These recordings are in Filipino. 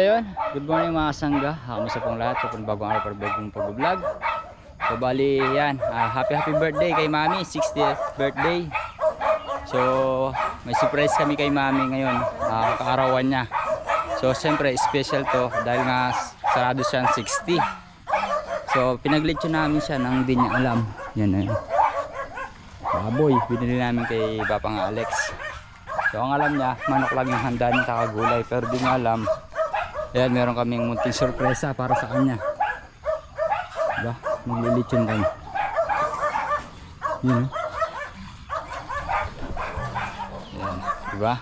yun, good morning mga sangga. Kamusta pong lahat? So kung bagong araw para bagong pag-vlog. So bali yan, happy birthday kay Mami, 60th birthday. So may surprise kami kay Mami ngayon, kaarawan niya. So siyempre special to dahil nga sarado siyang 60. So pinaglitsyon namin siya nang hindi niya alam. Yan na yun. Baboy, binili namin kay Papang Alex. So ang alam niya, manok lang yung handa niya kakagulay, pero di niya alam. Ayan, meron kaming munting sorpresa para sa kanya. Diba? Maglilitsyon kami. Yun. Ayan, diba?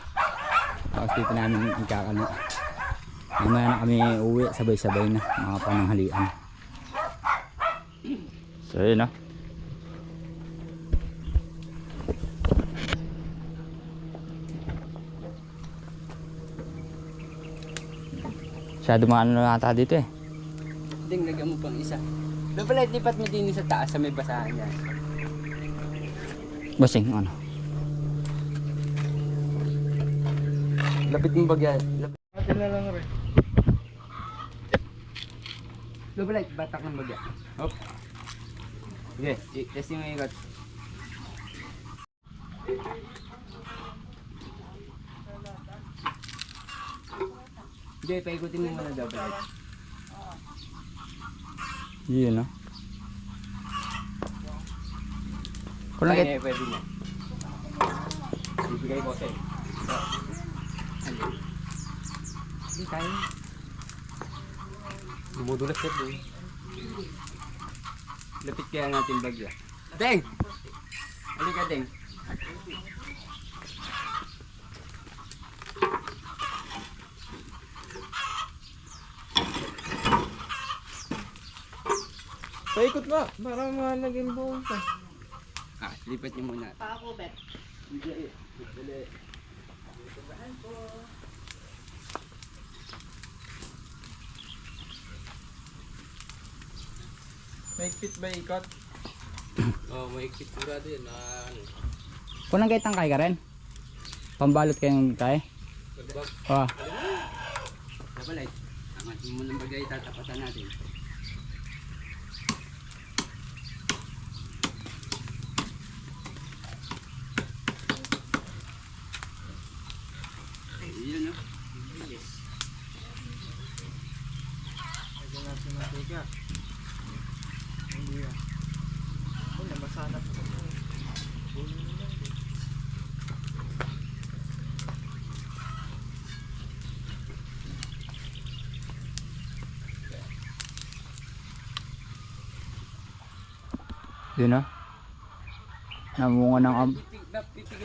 Tapos dito namin ikakano. Mamaya na kami uwi, sabay-sabay na mga pananghalian. So yun, no? Siya dumaan na nata dito eh. Ding, lagyan mo pang isa. Dapat lipat mo din sa taas sa may basahan niya. Basing, ano? Lapit mo bagyan. Atin na lang rin. Dapat batak ng bagyan. Hop. Okay, testing mo yung ikot. Hindi, paikutin mo muna double light. Yun, no? Kung Kaya nakit... na, pwede na. Bibigay ko sa'yo. Hindi tayo. Dumudulas ka doon. Lapit kaya natin bagya. Deng! Halika, Deng. Paikot nga, para malagyan buong ka. Lipat niyo muna. Ako, bet. Maikpit ba ikot? Oh, maikpit sigurado yun. Kung nakit ang kay ka rin? Pambalot kayong kay? Ah. Double light. Tama, mo ng bagay tatapatan natin. Yun, no? Yes. Lagyan natin ng tiga. Hindi yan. Oh, namasanap ko. Bulo na lang. Yun, no?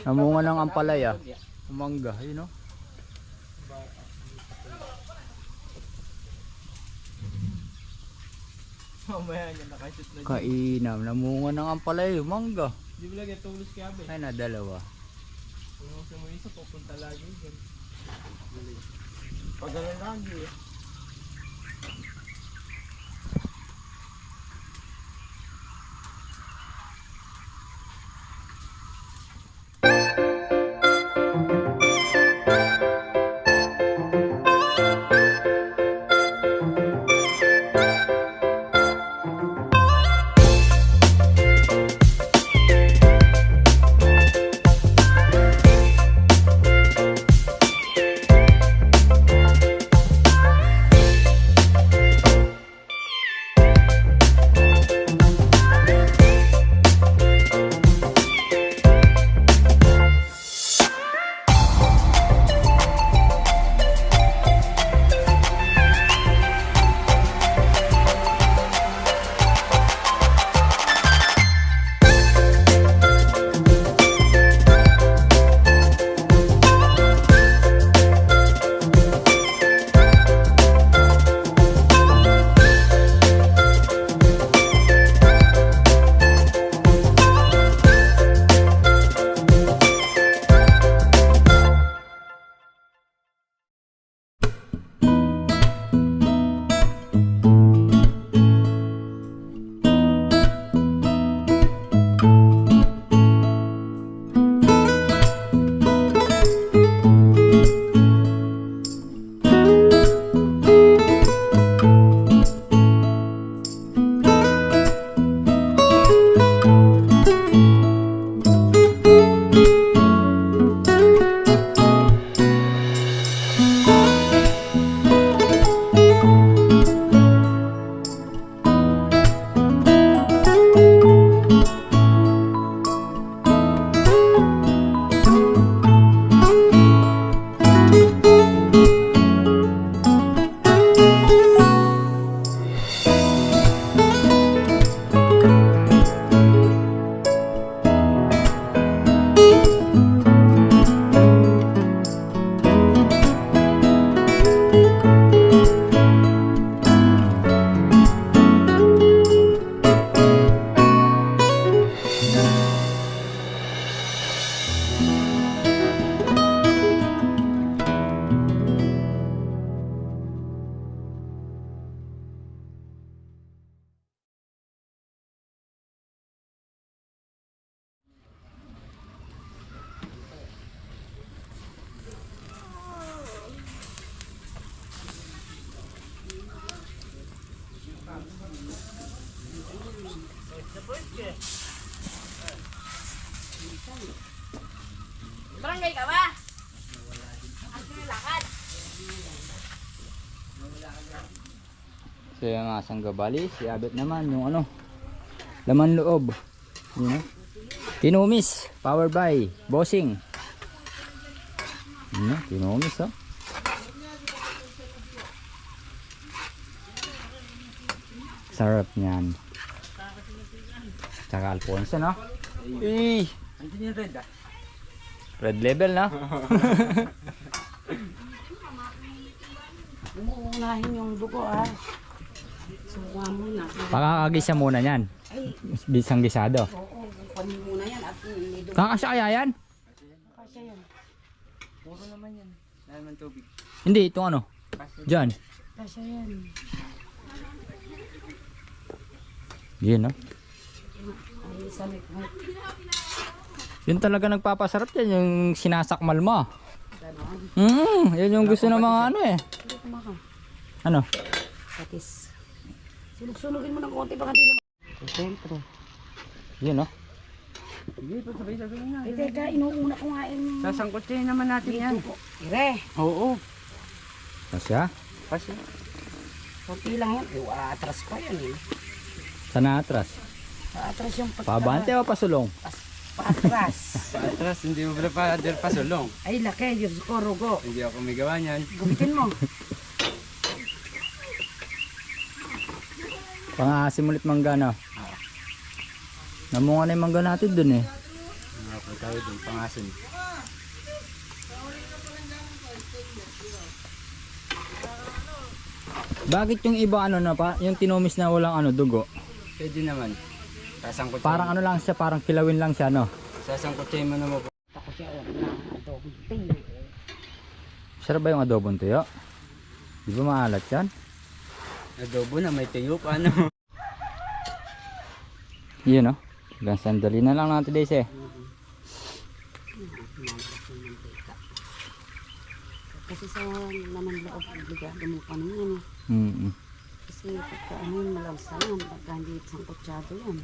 Namunga ng ampalaya. Umangga, yun, no? Mamaya niya nakashoot na dyan. Kainam, namunga ng ampalaya, umangga. Di ba lagi tulos kaya ba? Ay na, dalawa. Kung mo isa, pupunta lagi dyan. Pagalan lagi eh. So yung mga sanggabali, si Abet naman yung ano, laman loob. Yun, Tinumis, powered by Bossing. Tinumis oh. Sarap niyan. Tsaka Alfonso no? Eh, Andiyan yung red ah. red level no? Uunahin yung dugo ah. Suwa muna. Pakakagisa muna yan. Ay, Bisang gisado. oo. Kunin muna yan at may dugo. Kakasya kaya yan? Kasya yan. Puro naman yan. Dahil man tubig. Hindi, itong ano. Diyan. Kasya yan. Yun no? Ay, sabi ko. Yun talaga nagpapasarap yan, yung sinasakmal mo. Ganon. Yan yung gusto ng mga ano eh. Hindi kumakaw. Ano? Patis. Sunugin mo ng konti baka hindi naman. Siyempre. Yun no? Sige, sabay-sabay na. Ay, teka, inuuna ko nga yung Sasangkotsahin naman natin yan. dugo. Ire. Oo. Kasya? Kasi Konti lang yan. Ay, atras pa yan eh. Sana atras. Atras yung Pabante o pasulong? Patras. paatras, hindi mo pala pa-adder pasulong. Ay, laki. Diyos ko, rugo. Hindi ako may gawa niyan. Gumitin mo. Pangasim ulit mangga na. Namunga na yung mangga natin dun eh. Mga po tayo dun, pangasin. Bakit yung iba ano na pa, yung tinumis na walang ano dugo? Pwede naman. Sasangkotsahin. Parang ano lang siya, parang kilawin lang siya no. Sasangkotsahin mo naman po. Ako siya na adobong ting. Sarap ba yung adobong tuyo? Di ba maalat yan? Adobo na may tuyo pa ano. Yun no? Hanggang sandali na lang natin days eh. Kasi sa laman loob, obligado mo pa naman eh. Kasi pagka ano yung malawsa yan, pagka hindi sangkutsado yan.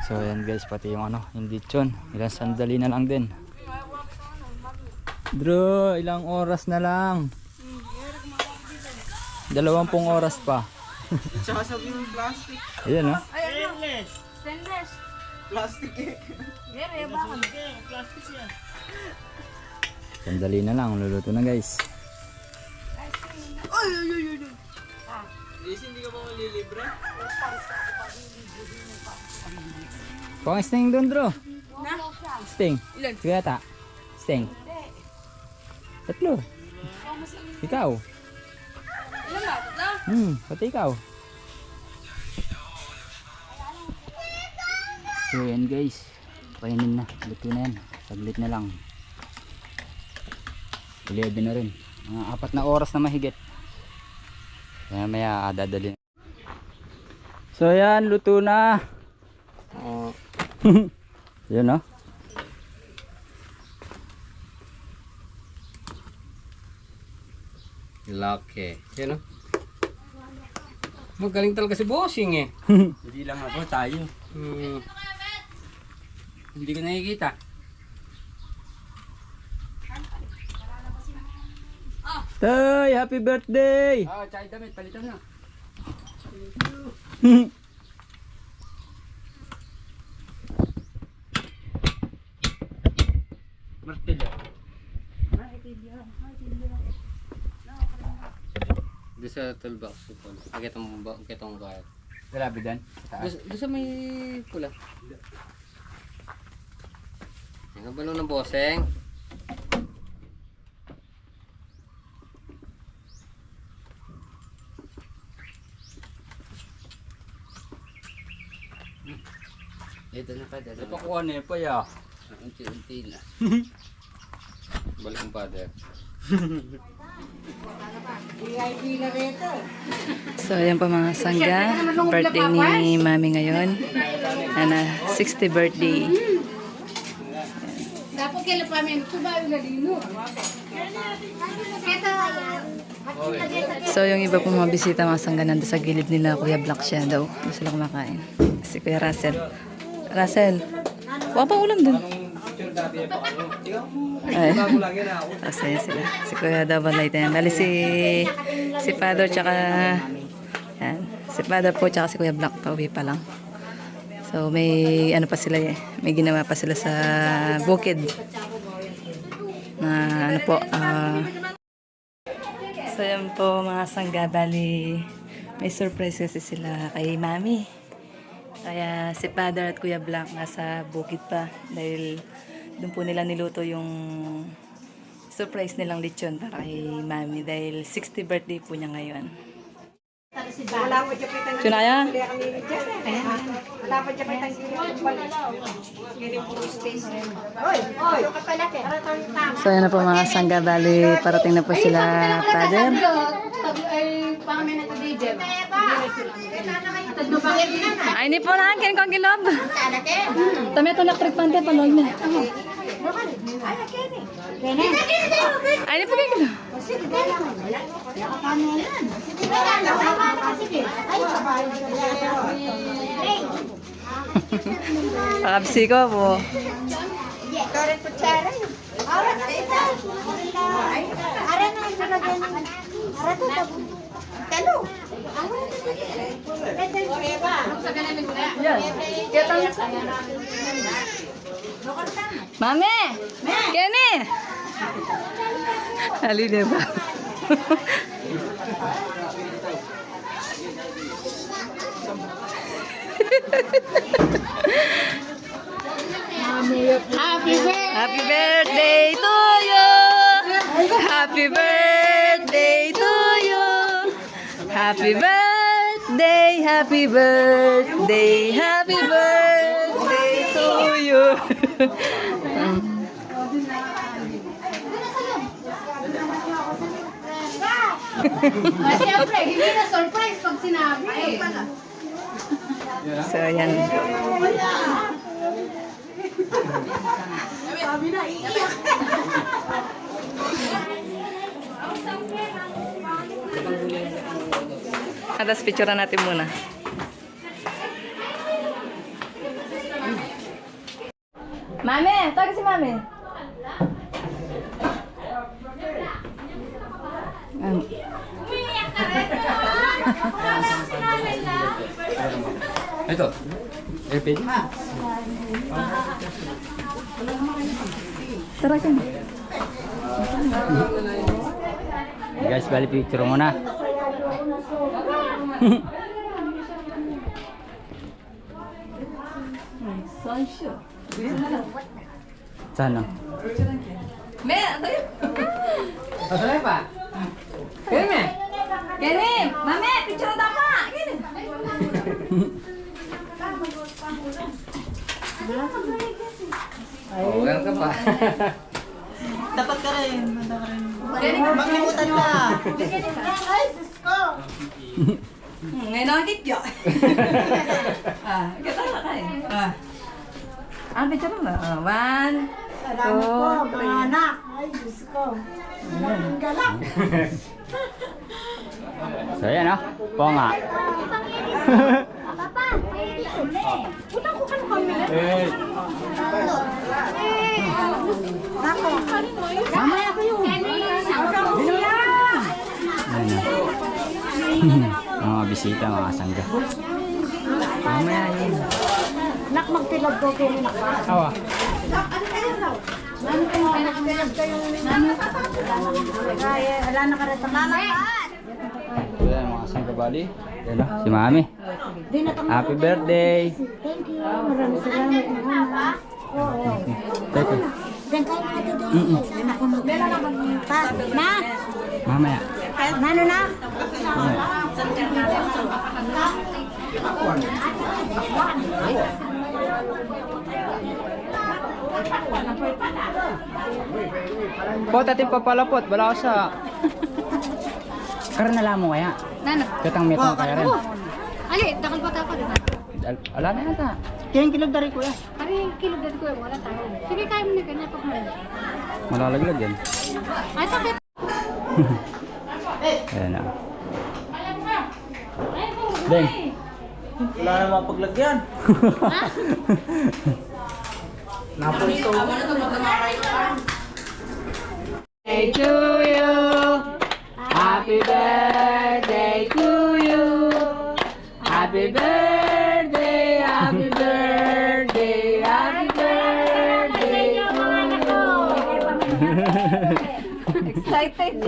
So yan guys, pati yung ano, yung lechon. Ilang sandali na lang din. Bro, ilang oras na lang. 20 oras pa. Sasabi yung plastic. Ayan no? Stainless. Plastic eh. Gere, bakit? Plastic yan. Sandali na lang, luluto na guys. Hindi ka ba malilibre? Kung sting doon bro. Na? Sting. Ilan? Sige ata. Sting. Tatlo. Ikaw. Ilan ba? Tatlo? Pati ikaw. So yan guys. Painin na. Luto na yan. Saglit na lang. Uliad na rin. Mga 4 na oras na mahigit. Kaya maya dadalhin. So yan, luto na. Yun no? Laki. Yan o. Magaling talaga si Bossing eh. Hindi lang ako, tayo. Hindi ko nakikita. Tay, happy birthday! Ah, tsaka damit, palitan na. Martilyo. Doon sa toolbox. Kitong bayad. Grabe dan. Doon sa may pula. Yung kabalo ng Bossing. Ito na pa, dito. Napakuha na pa ya. Unti-unti na. Balik ang father. So ayan po mga sangga, birthday ni Mami ngayon. 60 birthday. Dapat kailan pa may tubayo na dino. So yung iba po mga bisita mga sangga nando sa gilid nila Kuya Black siya daw. Gusto sila kumakain. Si Kuya Russell. Russell, wala pa ulam dun. Ay, masaya sila. Si Kuya Dabalay tayo. Bali si Si Father tsaka yan. Si Father po tsaka si Kuya Black pauwi pa lang. So may ano pa sila eh. May ginawa pa sila sa bukid. Na ano po so yan po mga sangga, bali may surprise kasi sila kay Mami. Kaya si Father at Kuya Black nasa bukid pa dahil doon po nila niluto yung surprise nilang lechon para kay Mami dahil 60th birthday po niya ngayon. Sunaya? So yan na po mga sangga, bali parating na po sila Father. Ay, hindi po na kin kong gilob. Tami ito electric pante palog na. Ay, hindi po kayo gilob. Pakabsi ko po. Mami! Kenny! Ali dia ba? Happy birthday to you! Happy birthday to you! Happy birthday, happy birthday, happy birthday to you! Siyempre, hindi na surprise pag sinabi. So, yan. Atas picturean natin muna. Mami! Tawag si Mami. Ito. Airpin. Tara ka. Guys, bali picture muna. Sana. Me, ano yun? Pasal pa? Kaya Kenny! Mami! Picture na pa! Kenny! Oh, welcome ka pa. Dapat ka rin. Maklimutan ka. Ngayon nakakit yun. Kita na kayo. Ang picture na. 1, 2, 3. Anak, ay Diyos ko. Ang galak. So yan oh. Ponga. Mamaya ko yun. Mga bisita, mga sangga. Mamaya yun. Nak, magtilog ko kayo na ka. Awa. Kaya, wala na ka rin sa mama. So yan mga sangga bali. Yan oh, si Mami. Happy birthday. Thank you. Maraming salamat. Oo. Teka. Diyan kayo na ito doon. Diyan ako magpunta. Na? Mamaya. Nano na? Pot ating papalapot. Wala ko sa... Karnala mo kaya? Nano? Katang metong kaya rin. Ali, dakal pa ako dito. Ala na yata. Kaya kilog dari kuya. Kari kilo dito ko wala tayo. Sige, kaya mo na ganyan pag mo. Malalaglag yan. Ay, sakit. Ayan na. Deng. Wala na mapaglagyan. Napolito. Hey to you. Happy Happy birthday to you. Happy birthday, happy birthday, happy birthday to you. Excited.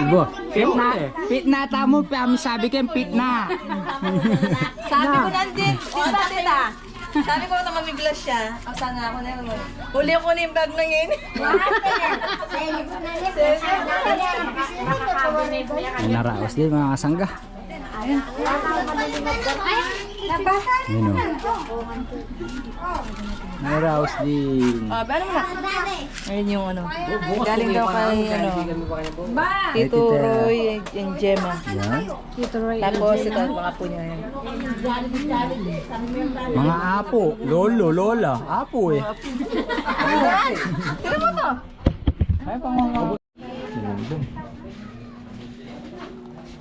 Ibo. Pit na tamo pa sabi ko pit na. Sabi ko nandin. Wala tita. Sabi ko na mamiglas siya. Ang sana ako na yun. Huli ko na yung bag na ngayon. May naraos din mga kasangga. Yun o. Naraos din. Ah, paano mo na? Ayun yung ano. Galing daw kay ano. Tito Roy and Gemma. Yan. Tapos ito mga po niya yan. Mga apo. Lolo, lola. Apo eh. Tira mo to. Ay, pang mga apo.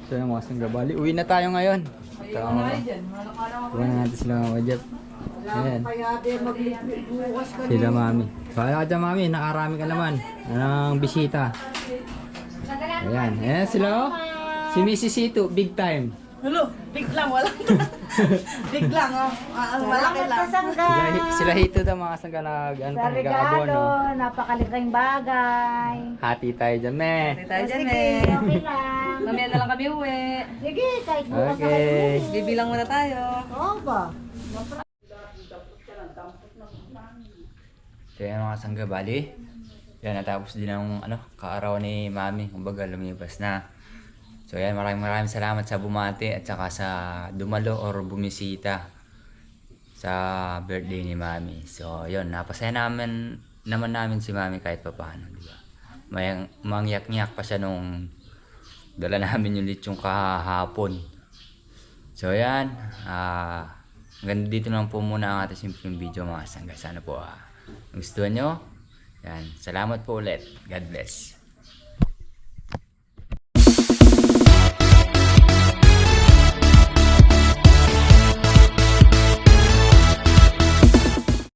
So yung mga kasangga bali. Uwi na tayo ngayon. Huwag na natin sila mga Jeff. Ayan. Sila mami. Kaya ka dyan mami, nakarami ka naman. Anong bisita. Ayan. Ayan sila oh. Si Mrs. Ito, big time. Hello, big lang, wala. Big lang, oh. Malaki lang. Sila Hito daw mga kasangga nag-aabono. Napakaliking bagay. Hati tayo dyan, me. Hindi tayo dyan eh. Okay lang. Mamaya na lang kami uwi. Sige, kahit bukas na Okay. Bibilang muna tayo. Oo ba? So yan mga kasangga bali. Yan natapos din ang kaarawan ni mami. Kumbaga lumipas na. So yan maraming salamat sa bumati at saka sa dumalo or bumisita sa birthday ni mami. So yun, napasaya naman namin si mami kahit papaano, di ba? Mangyak-nyak pa siya nung dala namin yung lechong kahapon. So yan, hanggang dito lang po muna ang ating simpleng video mga kasangga. Sana po gustuhan nyo. Yan, salamat po ulit. God bless.